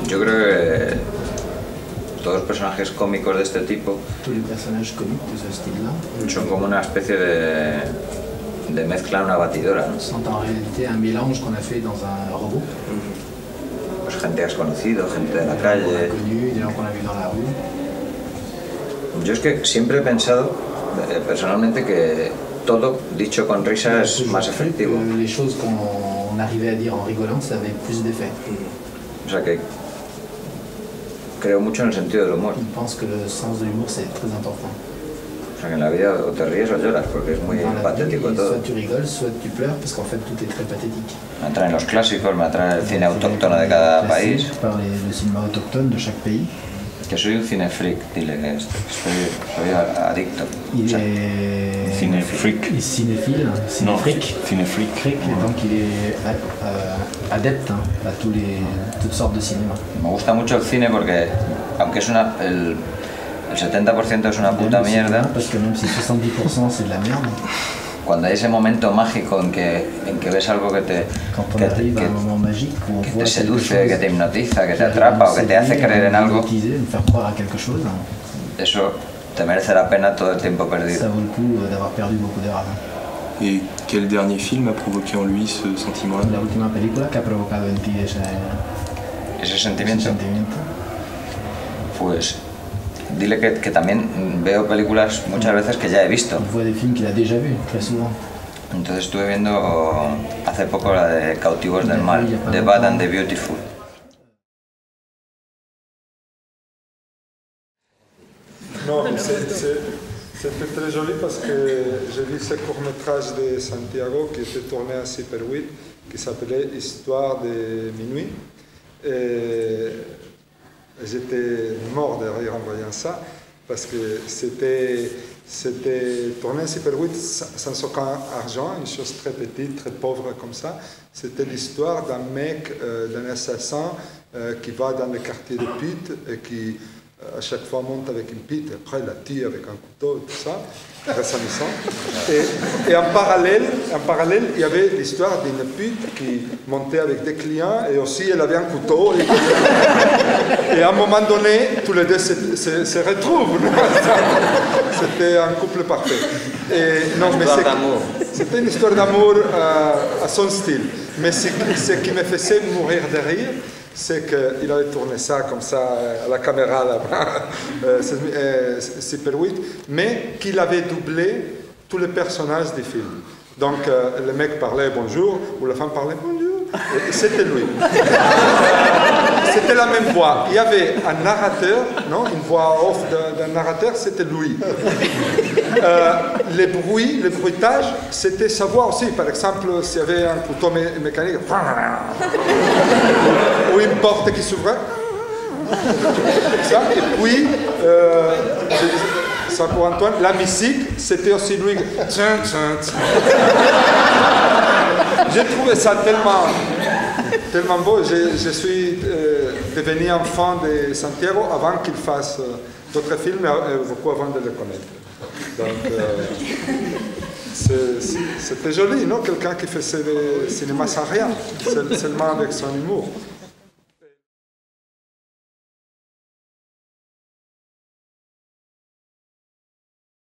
Yo creo que todos los personajes cómicos de este tipo son como una especie de mezcla en una batidora, ¿no? Sont en réalité un mélange qu'on a fait dans un robot. Pues gente que has conocido, gente de la calle. Connu, des gens qu'on a vu dans la rue. Yo es que siempre he pensado, personalmente, que todo dicho con risa es más efectivo. Les choses qu'on arrivait à dire en rigolant, ça avait plus d'effet. O sea que creo mucho en el sentido del humor. Je pense que le sens de l'humour c'est très important. O sea que en la vida o te ríes o lloras, porque es muy patético todo. Soit tu rigoles, soit tu pleures, parce qu'en fait tout est très pathétique. Me atraen los clásicos, me atrae el cine autóctono de cada país. Par le cinéma autochtone de chaque pays. Que soy un cinefreak, dile que soy adicto. Il o sea, est Cinefreak. Il est cinéphile, cinéfrique. Cinefreak. Et donc il est adepte à toutes sortes de cinéma. Me gusta mucho el cine porque, aunque es el 70% es una puta mierda, Parce que même si 70% c'est de la merde, cuando hay ese momento mágico en que ves algo que te seduce, que te hipnotiza, que te atrapa o que te hace creer en algo, eso te merece la pena todo el tiempo perdido. Ça vaut le coup d'avoir perdu beaucoup d'heures. Et quel dernier film a provoqué en lui ce sentiment-là? La última película que ha provocado en ti Ese sentimiento. Pues dile que también veo películas muchas veces que ya he visto. Il voit des films qu'il a déjà vus, très souvent. Entonces estuve viendo hace poco la de Cautivos del Mar, The Bad and the Beautiful. Non, c'était très joli parce que j'ai vu ce court-métrage de Santiago qui était tourné à Super 8, qui s'appelait Histoire de minuit. Et j'étais mort de rire en voyant ça, parce que c'était tourné à Super 8 sans aucun argent, une chose très petite, très pauvre comme ça. C'était l'histoire d'un mec, d'un assassin qui va dans le quartier de pute et qui à chaque fois monte avec une pite, après la tire avec un couteau et tout ça, réunissant. Et en parallèle, il y avait l'histoire d'une pute qui montait avec des clients et aussi elle avait un couteau. Et à un moment donné, tous les deux se retrouvent. C'était un couple parfait. C'était une histoire d'amour à son style. Mais ce qui me faisait mourir de rire, c'est qu'il avait tourné ça comme ça à la caméra là-bas, Super 8, mais qu'il avait doublé tous les personnages du film. Donc le mec parlait bonjour, ou la femme parlait bonjour, et c'était lui. C'était la même voix. Il y avait un narrateur, non, une voix off d'un narrateur, c'était lui. Les bruits, les bruitages, c'était sa voix aussi. Par exemple, s'il y avait un couteau mécanique, ou une porte qui s'ouvrait, ça. Et puis, ça pour Antoine, la musique, c'était aussi lui. J'ai trouvé ça tellement beau. Je suis devenu un fan de Santiago avant qu'il fasse d'autres films, beaucoup avant de le connaître. Donc, c'était joli, non? Quelqu'un qui faisait le cinéma sans rien, seulement avec son humour.